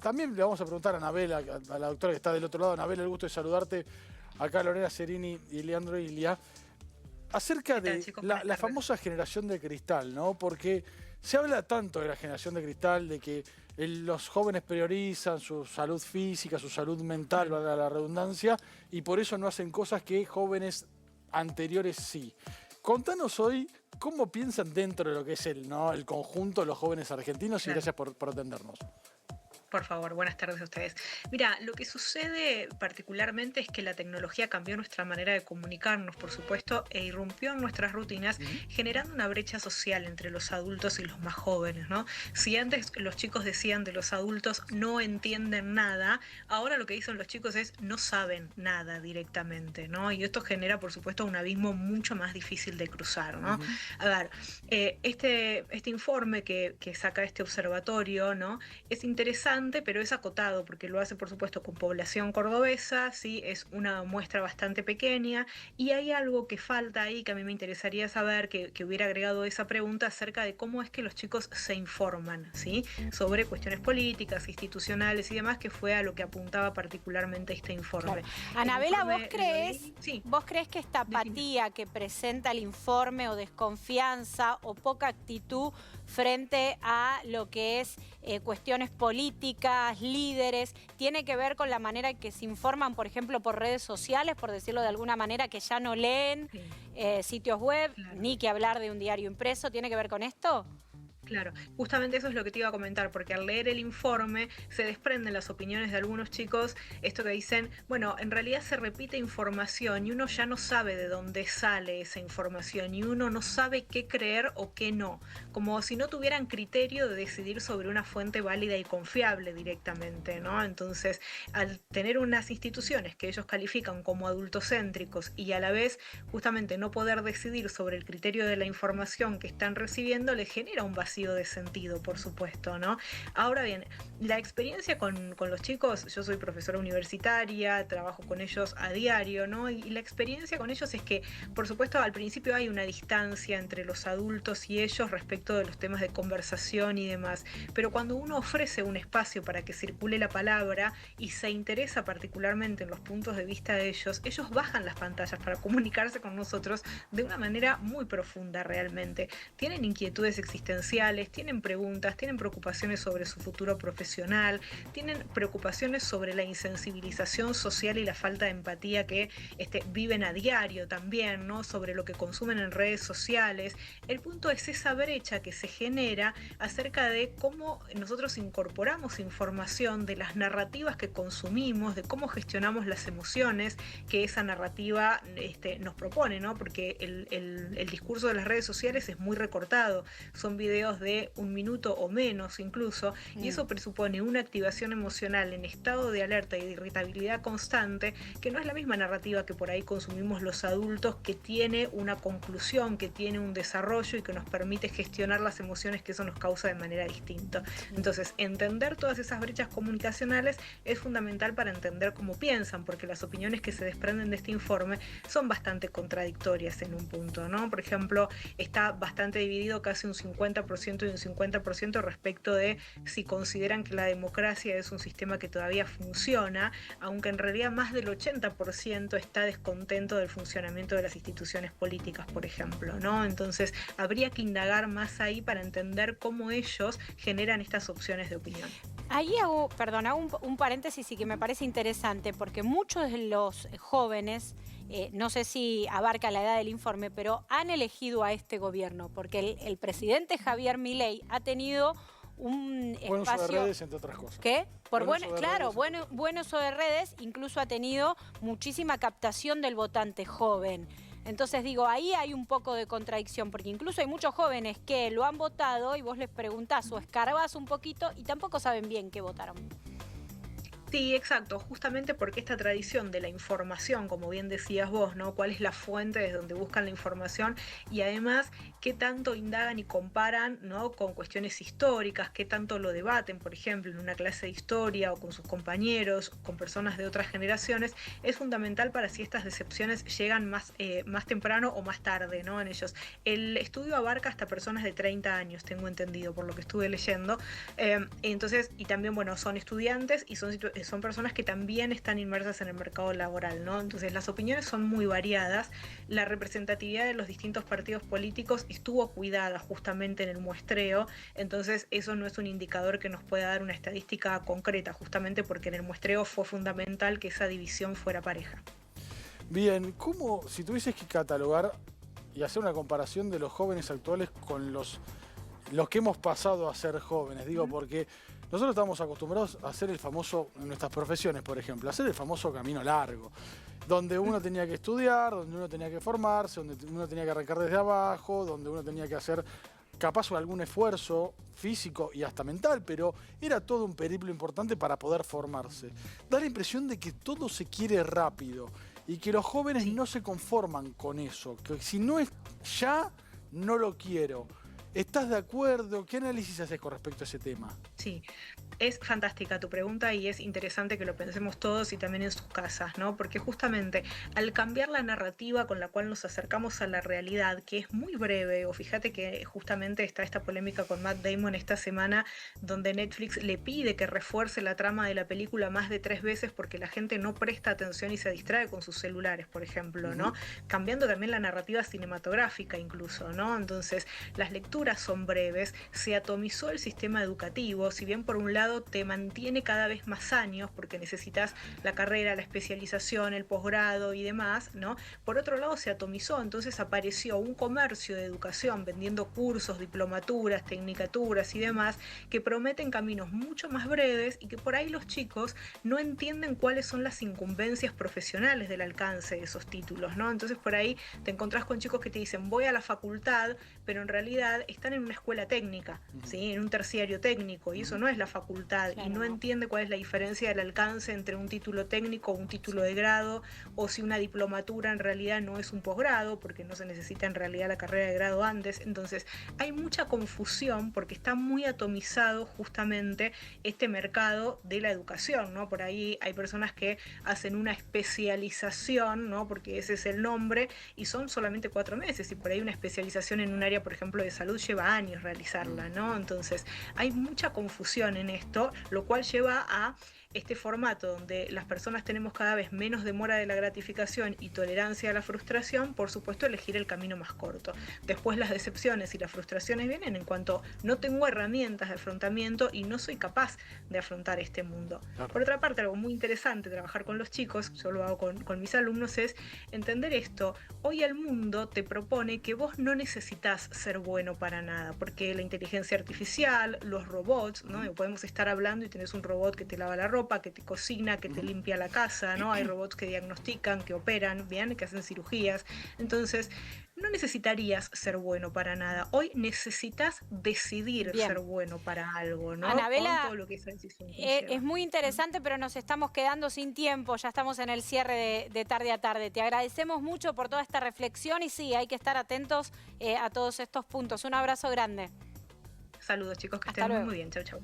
También le vamos a preguntar a Anabela, a la doctora que está del otro lado. Anabela, el gusto de saludarte. Acá Lorena Cerini y Leandro Ilia. Acerca ¿Qué tal, de chicos? la Buenas tardes. famosa generación de cristal, ¿no? Porque se habla tanto de la generación de cristal, de que los jóvenes priorizan su salud física, su salud mental, valga la redundancia, y por eso no hacen cosas que jóvenes anteriores sí. Contanos hoy cómo piensan dentro de lo que es el conjunto de los jóvenes argentinos y Claro. gracias por atendernos. Por favor, buenas tardes a ustedes. Mira, lo que sucede particularmente es que la tecnología cambió nuestra manera de comunicarnos, por supuesto, e irrumpió en nuestras rutinas, generando una brecha social entre los adultos y los más jóvenes, ¿no? Si antes los chicos decían de los adultos no entienden nada, ahora lo que dicen los chicos es no saben nada directamente, ¿no? Y esto genera, por supuesto, un abismo mucho más difícil de cruzar, ¿no? A ver, este informe que saca este observatorio, ¿no? Es interesante, pero es acotado porque lo hace, por supuesto, con población cordobesa, ¿sí? Es una muestra bastante pequeña y hay algo que falta ahí que a mí me interesaría saber, que hubiera agregado esa pregunta acerca de cómo es que los chicos se informan, ¿sí? Sobre cuestiones políticas, institucionales y demás, que fue a lo que apuntaba particularmente este informe. Claro. Anabela, Sí. ¿vos crees que esta apatía que presenta el informe o desconfianza o poca actitud frente a lo que es cuestiones políticas, líderes, tiene que ver con la manera en que se informan, por ejemplo, por redes sociales, por decirlo de alguna manera, que ya no leen sitios web, Claro. ni que hablar de un diario impreso? ¿Tiene que ver con esto? Claro, justamente eso es lo que te iba a comentar, porque al leer el informe se desprenden las opiniones de algunos chicos, esto que dicen, bueno, en realidad se repite información y uno ya no sabe de dónde sale esa información y uno no sabe qué creer o qué no, como si no tuvieran criterio de decidir sobre una fuente válida y confiable directamente, ¿no? Entonces, al tener unas instituciones que ellos califican como adultocéntricos y a la vez justamente no poder decidir sobre el criterio de la información que están recibiendo, les genera un vacío de sentido, por supuesto, ¿no? Ahora bien, la experiencia con los chicos, yo soy profesora universitaria, trabajo con ellos a diario, ¿no? Y la experiencia con ellos es que, por supuesto, al principio hay una distancia entre los adultos y ellos respecto de los temas de conversación y demás, pero cuando uno ofrece un espacio para que circule la palabra y se interesa particularmente en los puntos de vista de ellos, ellos bajan las pantallas para comunicarse con nosotros de una manera muy profunda realmente. Tienen inquietudes existenciales, tienen preguntas, tienen preocupaciones sobre su futuro profesional, tienen preocupaciones sobre la insensibilización social y la falta de empatía que viven a diario también, ¿no? Sobre lo que consumen en redes sociales. El punto es esa brecha que se genera acerca de cómo nosotros incorporamos información, de las narrativas que consumimos, de cómo gestionamos las emociones que esa narrativa nos propone, ¿no? Porque el discurso de las redes sociales es muy recortado, son videos de 1 minuto o menos incluso, y eso presupone una activación emocional en estado de alerta y de irritabilidad constante, que no es la misma narrativa que por ahí consumimos los adultos, que tiene una conclusión, que tiene un desarrollo y que nos permite gestionar las emociones que eso nos causa de manera distinta. Entonces, entender todas esas brechas comunicacionales es fundamental para entender cómo piensan, porque las opiniones que se desprenden de este informe son bastante contradictorias en un punto, ¿no? Por ejemplo, está bastante dividido, casi un 50% y un 50% respecto de si consideran que la democracia es un sistema que todavía funciona, aunque en realidad más del 80% está descontento del funcionamiento de las instituciones políticas, por ejemplo, ¿no? Entonces, habría que indagar más ahí para entender cómo ellos generan estas opciones de opinión. Ahí hago un paréntesis y que me parece interesante, porque muchos de los jóvenes, no sé si abarca la edad del informe, pero han elegido a este gobierno, porque el presidente Javier Milei ha tenido un Buen uso de espacio... redes, entre otras cosas. ¿Qué? Buen Buen uso de redes, incluso ha tenido muchísima captación del votante joven. Entonces digo, ahí hay un poco de contradicción, porque incluso hay muchos jóvenes que lo han votado y vos les preguntás o escarbás un poquito y tampoco saben bien qué votaron. Sí, exacto, justamente porque esta tradición de la información, como bien decías vos, ¿no? ¿Cuál es la fuente desde donde buscan la información? Y además, qué tanto indagan y comparan, ¿no? Con cuestiones históricas, qué tanto lo debaten, por ejemplo, en una clase de historia o con sus compañeros, con personas de otras generaciones, es fundamental para si estas decepciones llegan más temprano o más tarde, ¿no? En ellos. El estudio abarca hasta personas de 30 años, tengo entendido, por lo que estuve leyendo. Entonces, y también, bueno, son estudiantes y son personas que también están inmersas en el mercado laboral, ¿no? Entonces las opiniones son muy variadas, la representatividad de los distintos partidos políticos estuvo cuidada justamente en el muestreo, entonces eso no es un indicador que nos pueda dar una estadística concreta, justamente porque en el muestreo fue fundamental que esa división fuera pareja. Bien, ¿cómo, si tuvieses que catalogar y hacer una comparación de los jóvenes actuales con los que hemos pasado a ser jóvenes? Digo, porque nosotros estamos acostumbrados a hacer el famoso, en nuestras profesiones, por ejemplo, hacer el famoso camino largo, donde uno tenía que estudiar, donde uno tenía que formarse, donde uno tenía que arrancar desde abajo, donde uno tenía que hacer capaz algún esfuerzo físico y hasta mental, pero era todo un periplo importante para poder formarse. Da la impresión de que todo se quiere rápido y que los jóvenes no se conforman con eso, que si no es ya, no lo quiero. ¿Estás de acuerdo? ¿Qué análisis haces con respecto a ese tema? Sí, es fantástica tu pregunta y es interesante que lo pensemos todos y también en sus casas, ¿no? Porque justamente al cambiar la narrativa con la cual nos acercamos a la realidad, que es muy breve, o fíjate que justamente está esta polémica con Matt Damon esta semana, donde Netflix le pide que refuerce la trama de la película más de 3 veces porque la gente no presta atención y se distrae con sus celulares, por ejemplo, ¿no? Cambiando también la narrativa cinematográfica incluso, ¿no? Entonces, las lecturas son breves, se atomizó el sistema educativo, si bien por un lado te mantiene cada vez más años porque necesitas la carrera, la especialización, el posgrado y demás, ¿no? Por otro lado se atomizó, entonces apareció un comercio de educación vendiendo cursos, diplomaturas, tecnicaturas y demás que prometen caminos mucho más breves y que por ahí los chicos no entienden cuáles son las incumbencias profesionales del alcance de esos títulos, ¿no? Entonces por ahí te encontrás con chicos que te dicen voy a la facultad, pero en realidad están en una escuela técnica, ¿sí? En un terciario técnico y eso no es la facultad. Claro, y no entiende cuál es la diferencia del alcance entre un título técnico o un título de grado, o si una diplomatura en realidad no es un posgrado, porque no se necesita en realidad la carrera de grado antes. Entonces hay mucha confusión porque está muy atomizado justamente este mercado de la educación, ¿no? Por ahí hay personas que hacen una especialización, ¿no? Porque ese es el nombre, y son solamente 4 meses, y por ahí una especialización en un área, por ejemplo, de salud lleva años realizarla, ¿no? Entonces hay mucha confusión en esto, lo cual lleva a este formato donde las personas tenemos cada vez menos demora de la gratificación y tolerancia a la frustración, por supuesto elegir el camino más corto. Después las decepciones y las frustraciones vienen en cuanto no tengo herramientas de afrontamiento y no soy capaz de afrontar este mundo. Claro. Por otra parte, algo muy interesante trabajar con los chicos, yo lo hago con mis alumnos, es entender esto. Hoy el mundo te propone que vos no necesitas ser bueno para nada, porque la inteligencia artificial, los robots, ¿no? Podemos estar hablando y tenés un robot que te lava la ropa, que te cocina, que te limpia la casa, ¿no? Hay robots que diagnostican, que operan, bien, que hacen cirugías. Entonces, no necesitarías ser bueno para nada. Hoy necesitas decidir ser bueno para algo, ¿no? Anabela, todo lo que esa decisión es muy interesante, pero nos estamos quedando sin tiempo. Ya estamos en el cierre de tarde a tarde. Te agradecemos mucho por toda esta reflexión y sí, hay que estar atentos a todos estos puntos. Un abrazo grande. Saludos, chicos, que estén muy bien. Chau, chau.